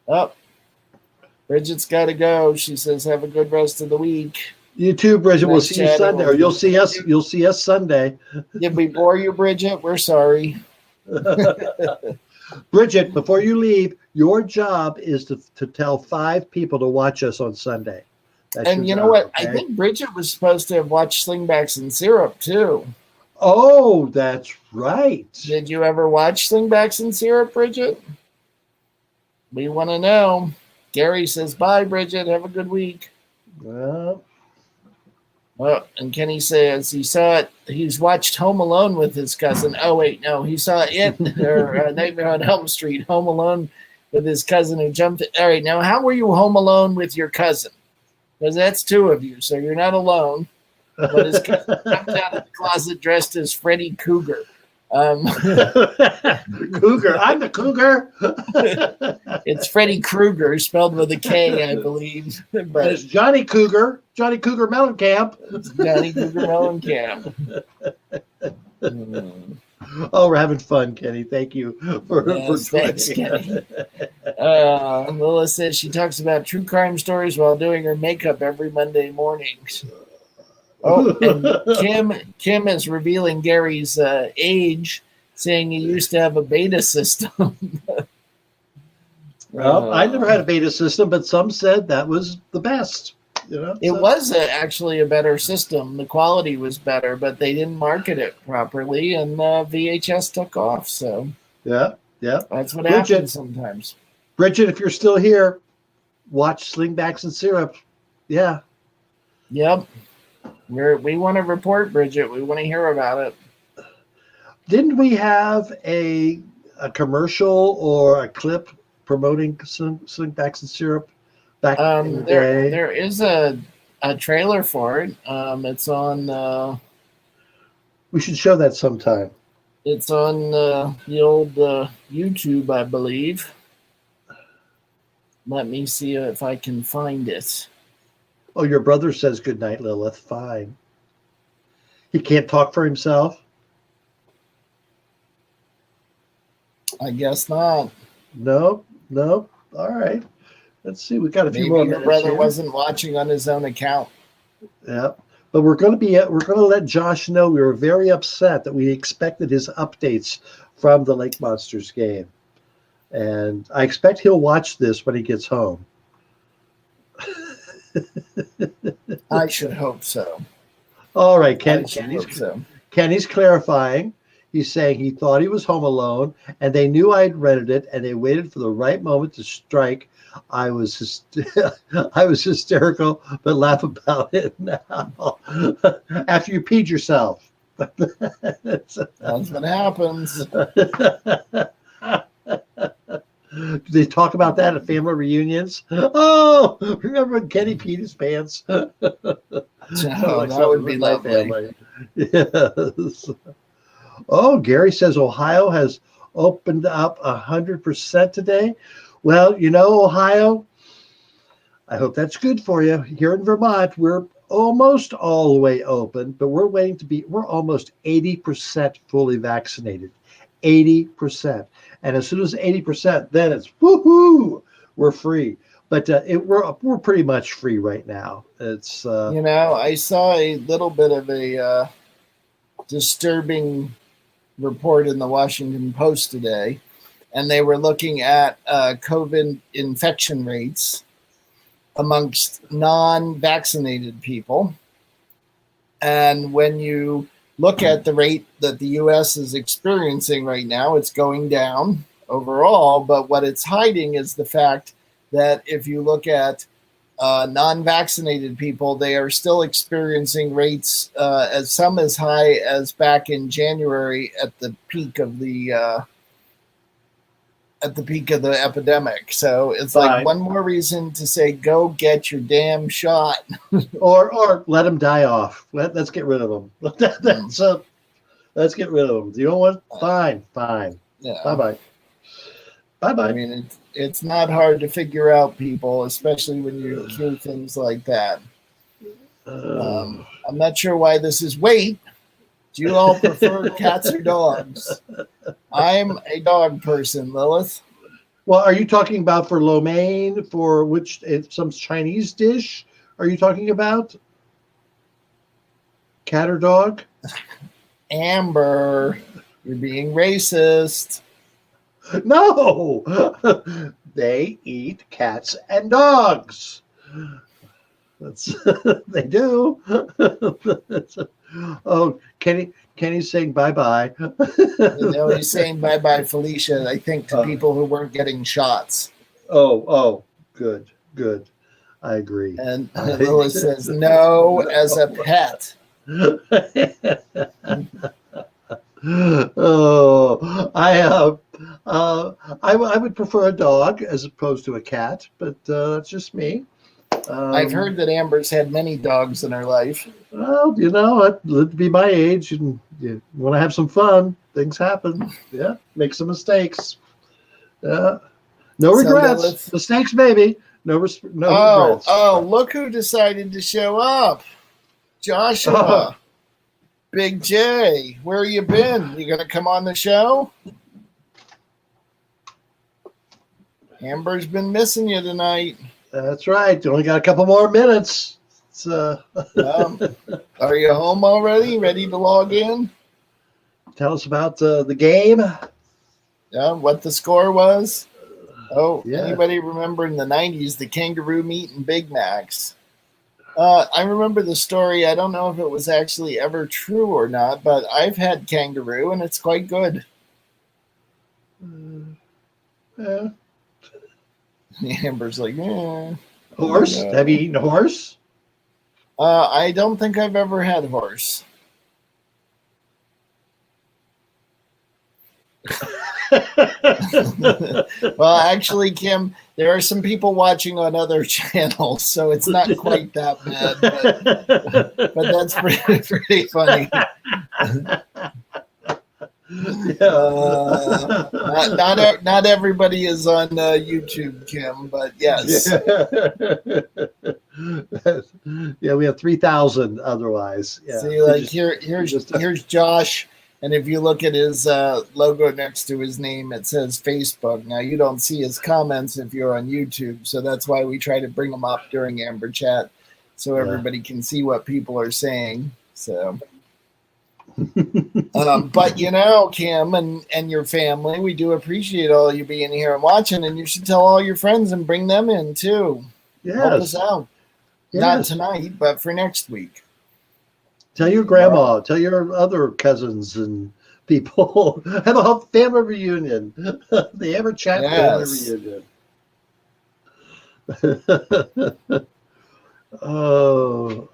Oh, Bridget's got to go. She says, "Have a good rest of the week." You too, Bridget. We'll see you Sunday, or you'll see us. You'll see us Sunday. Did we bore you, Bridget? We're sorry. Bridget, before you leave, your job is to tell 5 people to watch us on Sunday. And you know what? Okay? I think Bridget was supposed to have watched Slingbacks and Syrup too. Oh, that's right. Did you ever watch Slingbacks and Syrup, Bridget? We want to know. Gary says, bye, Bridget. Have a good week. Well, and Kenny says he saw it. He's watched Home Alone with his cousin. Oh, wait, no. He saw it, or Nightmare on Elm Street, Home Alone with his cousin who jumped. All right, now, how were you home alone with your cousin? Because that's 2 of you, so you're not alone. But his cousin jumped out of the closet dressed as Freddy Krueger. Cougar. I'm the Cougar. It's Freddy Krueger, spelled with a K, I believe. But it's Johnny Cougar. Johnny Cougar Mellencamp. It's Johnny Cougar Mellencamp. Oh, we're having fun, Kenny. Thank you for thanks, Kenny. Lila says she talks about true crime stories while doing her makeup every Monday morning. Oh, and Kim is revealing Gary's age, saying he used to have a beta system. Well, I never had a beta system, but some said that was the best. It was actually a better system. The quality was better, but they didn't market it properly, and VHS took off. So yeah, that's what happens sometimes. Bridget, if you're still here, watch Slingbacks and Syrup. Yeah. Yep. We want to report, Bridget. We want to hear about it. Didn't we have a commercial or a clip promoting Slingbacks and Syrup back in the day? There is a trailer for it. It's on. We should show that sometime. It's on the old YouTube, I believe. Let me see if I can find it. Oh, your brother says good night, Lilith. Fine. He can't talk for himself? I guess not. No. All right. Let's see. We got a few more minutes. Your brother here. Wasn't watching on his own account. Yeah. But we're going to let Josh know we were very upset that we expected his updates from the Lake Monsters game. And I expect he'll watch this when he gets home. I should hope so. All right, Kenny's clarifying. He's saying he thought he was home alone, and they knew I'd rented it, and they waited for the right moment to strike. I was hysterical, but laugh about it now. After you peed yourself. That's what happens. Do they talk about that at family reunions? Oh, remember when Kenny peed his pants? That would be lovely. Yes. Oh, Gary says Ohio has opened up 100% today. Well, Ohio, I hope that's good for you. Here in Vermont, we're almost all the way open, but we're almost 80% fully vaccinated. 80%. And as soon as 80%, then it's woohoo, we're free. But we're pretty much free right now. It's I saw a little bit of a disturbing report in the Washington Post today, and they were looking at COVID infection rates amongst non-vaccinated people. And when you look at the rate that the U.S. is experiencing right now, it's going down overall. But what it's hiding is the fact that if you look at non-vaccinated people, they are still experiencing rates as high as back in January at the peak of the at the peak of the epidemic. So it's like one more reason to say, go get your damn shot. or let them die off. Let's get rid of them. Let's get rid of them. You know what? Fine. Yeah. Bye-bye. I mean, it's not hard to figure out, people, especially when you hear things like that. I'm not sure why this is. Wait, do you all prefer cats or dogs? I'm a dog person, Lilith. Well, are you talking about for lo mein, for which some Chinese dish? Are you talking about cat or dog? Amber, you're being racist. No, they eat cats and dogs. They do. Oh, Kenny's saying bye-bye. No, he's saying bye-bye, Felicia, I think, to people who weren't getting shots. Oh, good. I agree. And Lilith says, no, as a pet. Oh, I would prefer a dog as opposed to a cat, but that's just me. I've heard that Amber's had many dogs in her life. Well, I'd live to be my age, and you want to have some fun. Things happen. Yeah, make some mistakes. No regrets. Mistakes, maybe. No regrets. Oh, look who decided to show up. Joshua. Big J, where you been? You gonna come on the show? Amber's been missing you tonight. That's right. You only got a couple more minutes. Are you home already? Ready to log in? Tell us about the game. Yeah, what the score was. Yeah. Anybody remember in the 90s the kangaroo meat and Big Macs? I remember the story. I don't know if it was actually ever true or not, but I've had kangaroo and it's quite good. Yeah. Amber's like, yeah. Horse? Have you eaten horse? I don't think I've ever had horse. Well, actually, Kim, there are some people watching on other channels, so it's not quite that bad, but that's pretty funny. Not everybody is on YouTube, Kim, but yes. Yeah, we have 3,000 otherwise. Yeah. See, like here's Josh. And if you look at his logo next to his name, it says Facebook. Now, you don't see his comments if you're on YouTube, so that's why we try to bring them up during Amber Chat so everybody can see what people are saying. So, but Kim and your family, we do appreciate all you being here and watching, and you should tell all your friends and bring them in too. Yes. Help us out. Yes. Not tonight, but for next week. Tell your grandma, tell your other cousins and people. Have a whole family reunion. The Amber Chat family reunion. Oh.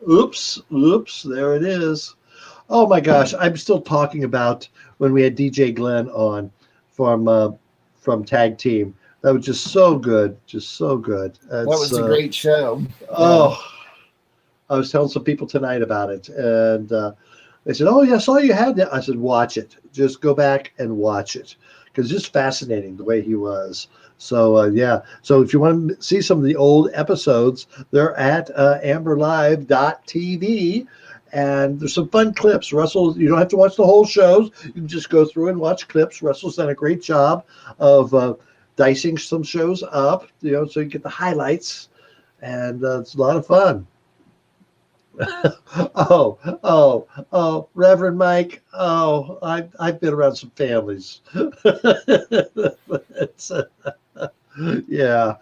Oops, there it is. Oh my gosh, I'm still talking about when we had DJ Glenn on from Tag Team. That was just so good. That was a great show. Oh. I was telling some people tonight about it, and they said, "Oh, yeah, I saw you had that." I said, "Watch it. Just go back and watch it, because it's just fascinating the way he was." So, yeah. So if you want to see some of the old episodes, they're at amberlive.tv, and there's some fun clips. Russell, you don't have to watch the whole shows. You can just go through and watch clips. Russell's done a great job of dicing some shows up, so you get the highlights, and it's a lot of fun. Oh, Reverend Mike. Oh, I've been around some families. Yeah.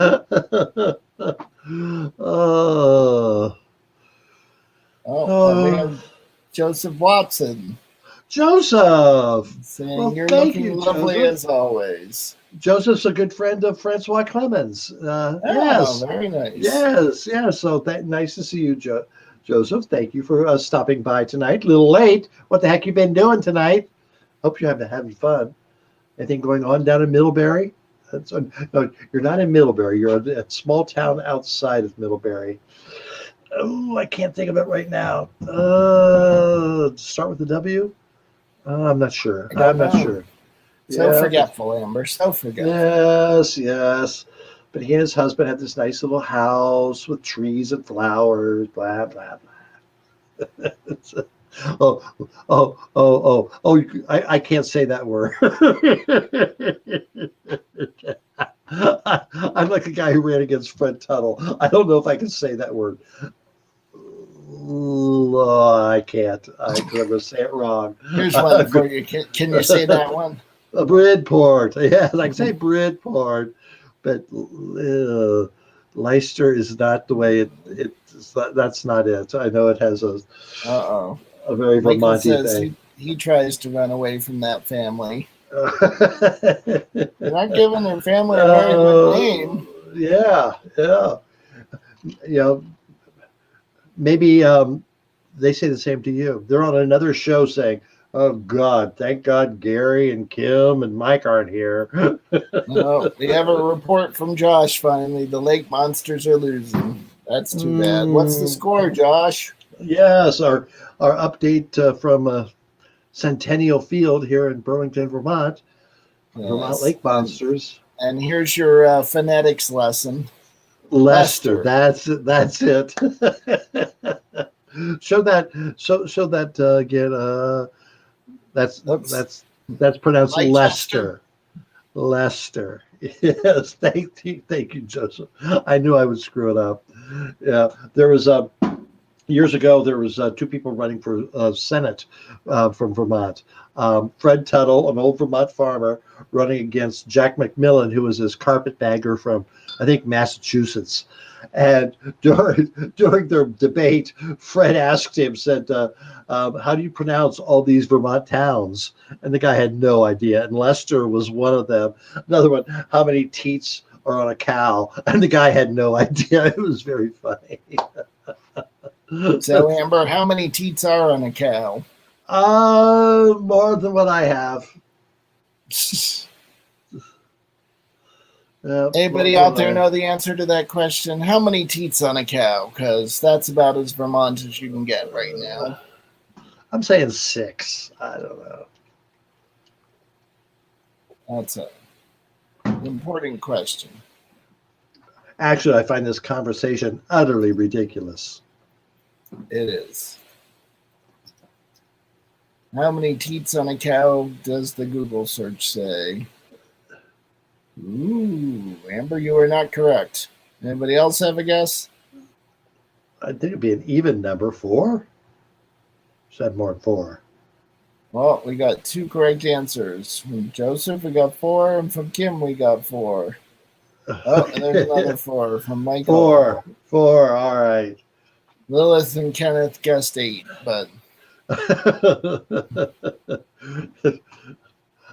We have Joseph Watson. Joseph saying you're looking lovely Joseph. As always. Joseph's a good friend of Francois Clemens. Yes. Very nice. Yes. So nice to see you, Joseph, thank you for stopping by tonight. A little late. What the heck you been doing tonight? Hope you're having fun. Anything going on down in Middlebury? No, you're not in Middlebury. You're a small town outside of Middlebury. Oh, I can't think of it right now. Start with the W? I'm not sure. I'm not sure. So forgetful, Amber. So forgetful. Yes. But he and his husband had this nice little house with trees and flowers, blah, blah, blah. I can't say that word. I'm like a guy who ran against Fred Tuttle. I don't know if I can say that word. I can't. I'm going to say it wrong. Here's one for you. Can you say that one? Bridport. Yeah, I can say Bridport, but Leicester is not the way that's not it. I know it has a very Vermonty thing. He tries to run away from that family. They're not giving their family a very good name. Yeah. Maybe they say the same to you. They're on another show saying, "Oh God, thank God Gary and Kim and Mike aren't here." No, we have a report from Josh finally. The Lake Monsters are losing. That's too bad. What's the score, Josh? Yes, our update from Centennial Field here in Burlington, Vermont. Yes. Vermont Lake Monsters. And here's your phonetics lesson. Leicester. That's it. Show that again. That's pronounced Leicester. Leicester. Yes, thank you, Joseph. I knew I would screw it up. Yeah, there was years ago. There was two people running for Senate from Vermont. Fred Tuttle, an old Vermont farmer, running against Jack McMillan, who was his carpetbagger from, I think, Massachusetts. And during their debate, Fred asked him, said, how do you pronounce all these Vermont towns? And the guy had no idea. And Leicester was one of them. Another one, how many teats are on a cow? And the guy had no idea. It was very funny. So, Amber, how many teats are on a cow? More than what I have. Anybody out there know the answer to that question? How many teats on a cow? Because that's about as Vermont as you can get right now. I'm saying 6. I don't know. That's an important question. Actually, I find this conversation utterly ridiculous. It is. How many teats on a cow does the Google search say? Ooh, Amber, you are not correct. Anybody else have a guess? I think it'd be an even number, 4. Said more than 4. Well, we got 2 correct answers. From Joseph, we got 4, and from Kim, we got 4. Oh, and there's another 4 from Michael. 4, all right. Lilith and Kenneth guessed 8, but...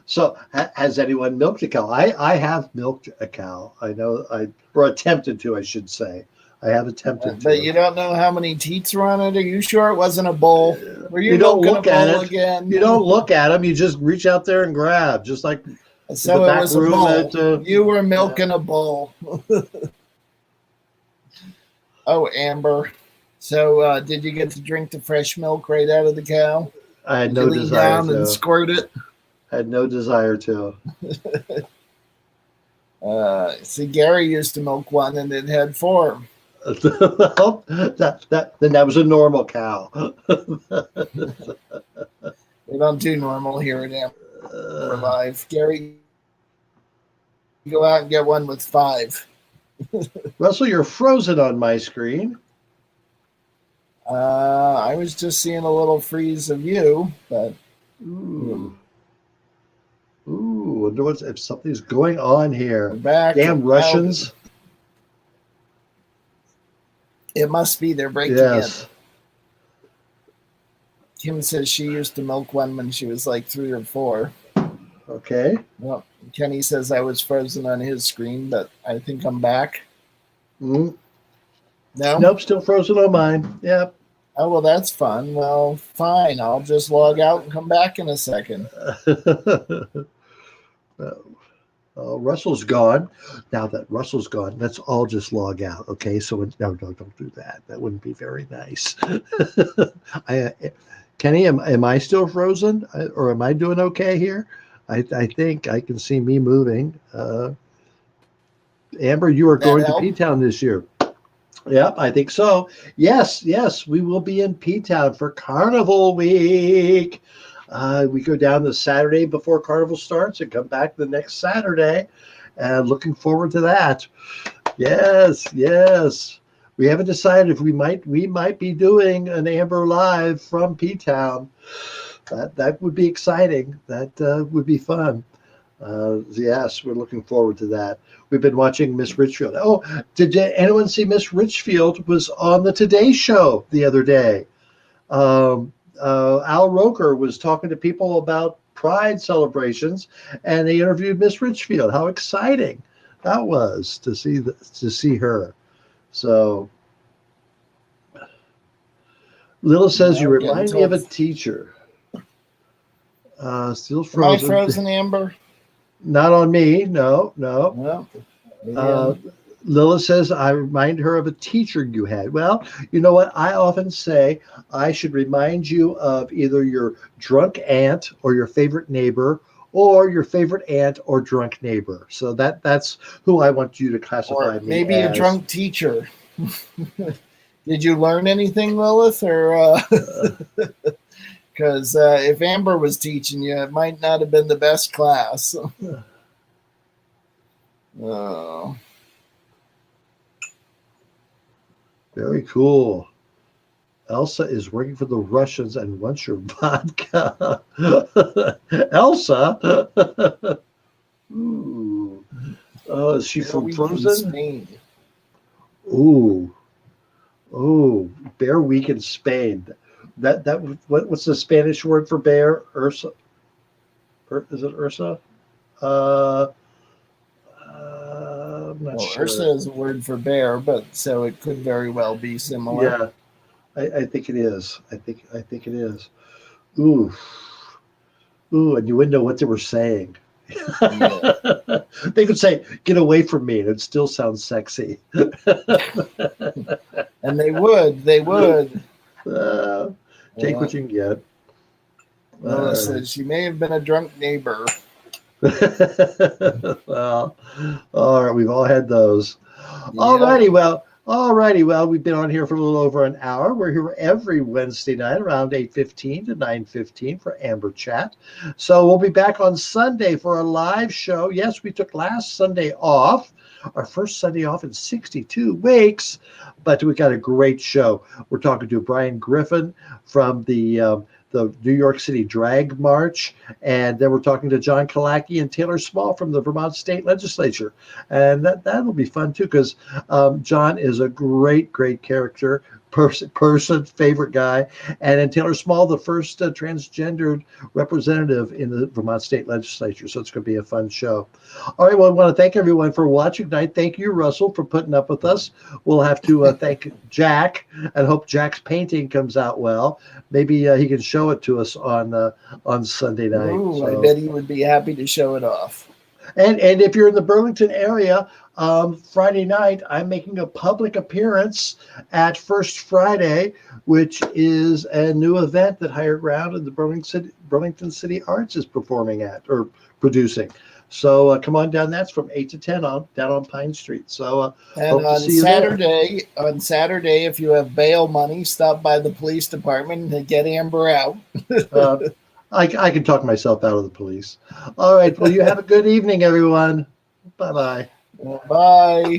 So, has anyone milked a cow? I have milked a cow. I know or attempted to, I should say. I have attempted to. But you don't know how many teats were on it? Are you sure it wasn't a bull? Were you don't look at it again? You don't look at them. You just reach out there and grab, just like so it was a bull. You were milking a bull. Oh, Amber. So did you get to drink the fresh milk right out of the cow? I had no desire to. And squirt it? I had no desire to. See, Gary used to milk one and it had 4. Then that was a normal cow. We don't do normal here at Amber Live. Gary, you go out and get one with 5. Russell, you're frozen on my screen. I was just seeing a little freeze of you, but Ooh, wonder if something's going on here. Back. Damn Russians. It must be they're breaking in. Kim says she used to milk one when she was like 3 or 4. Okay. Well, Kenny says I was frozen on his screen, but I think I'm back. No? Nope, still frozen on mine. Yep. Oh, well, that's fun. Well, fine. I'll just log out and come back in a second. Russell's gone. Now that Russell's gone, let's all just log out. Okay, so no, don't do that. That wouldn't be very nice. Kenny, am I still frozen, or am I doing okay here? I think I can see me moving. Amber, you are going to P-Town this year. Yep, I think so. Yes, we will be in P-Town for Carnival Week. We go down the Saturday before Carnival starts and come back the next Saturday. And looking forward to that. Yes. We haven't decided if we might be doing an Amber Live from P-Town. That would be exciting. That would be fun. Yes, we're looking forward to that. We've been watching Miss Richfield. Oh, did anyone see Miss Richfield was on the Today Show the other day? Al Roker was talking to people about Pride celebrations, and they interviewed Miss Richfield. How exciting that was to see her. So Lila says, you remind me of a teacher. Still frozen. Am I frozen, Amber? Not on me. No. Lila says, I remind her of a teacher you had. Well, you know what? I often say I should remind you of either your drunk aunt or your favorite neighbor, or your favorite aunt or drunk neighbor. So that's who I want you to classify me maybe as. A drunk teacher. Did you learn anything, Lilith? Or because if Amber was teaching you, it might not have been the best class. Oh. Very cool. Elsa is working for the Russians and wants your vodka. Elsa? Ooh. Oh, is she from Frozen? Spain. Ooh. Bear Week in Spain. What's the Spanish word for bear? Ursa? Is it Ursa? I'm not sure. Ursa is a word for bear, but so it could very well be similar. Yeah, I think it is. I think it is. Ooh, and you wouldn't know what they were saying. Yeah. They could say, "Get away from me," and it still sounds sexy. And they would. Take what you can get. Lola says she may have been a drunk neighbor. Well, all right, we've all had those. Yeah. All righty. Well, we've been on here for a little over an hour. We're here every Wednesday night around 8:15 to 9:15 for Amber Chat. So we'll be back on Sunday for a live show. Yes, we took last Sunday off, our first Sunday off in 62 weeks, but we got a great show. We're talking to Brian Griffin from the New York City Drag March, and then we're talking to John Kalaki and Taylor Small from the Vermont State Legislature, and that'll be fun too, because John is a great character, person, favorite guy, and then Taylor Small, the first transgendered representative in the Vermont State Legislature. So it's going to be a fun show. All right, well, I want to thank everyone for watching tonight. Thank you, Russell, for putting up with us. We'll have to thank Jack, and hope Jack's painting comes out well. Maybe he can show it to us on Sunday night. Ooh, so. I bet he would be happy to show it off. And if you're in the Burlington area, Friday night, I'm making a public appearance at First Friday, which is a new event that Higher Ground and the Burlington City Arts is performing at or producing. So come on down. That's from 8 to 10 down on Pine Street. So and on Saturday, if you have bail money, stop by the police department and get Amber out. I can talk myself out of the police. All right. Well, you have a good evening, everyone. Bye-bye. Bye.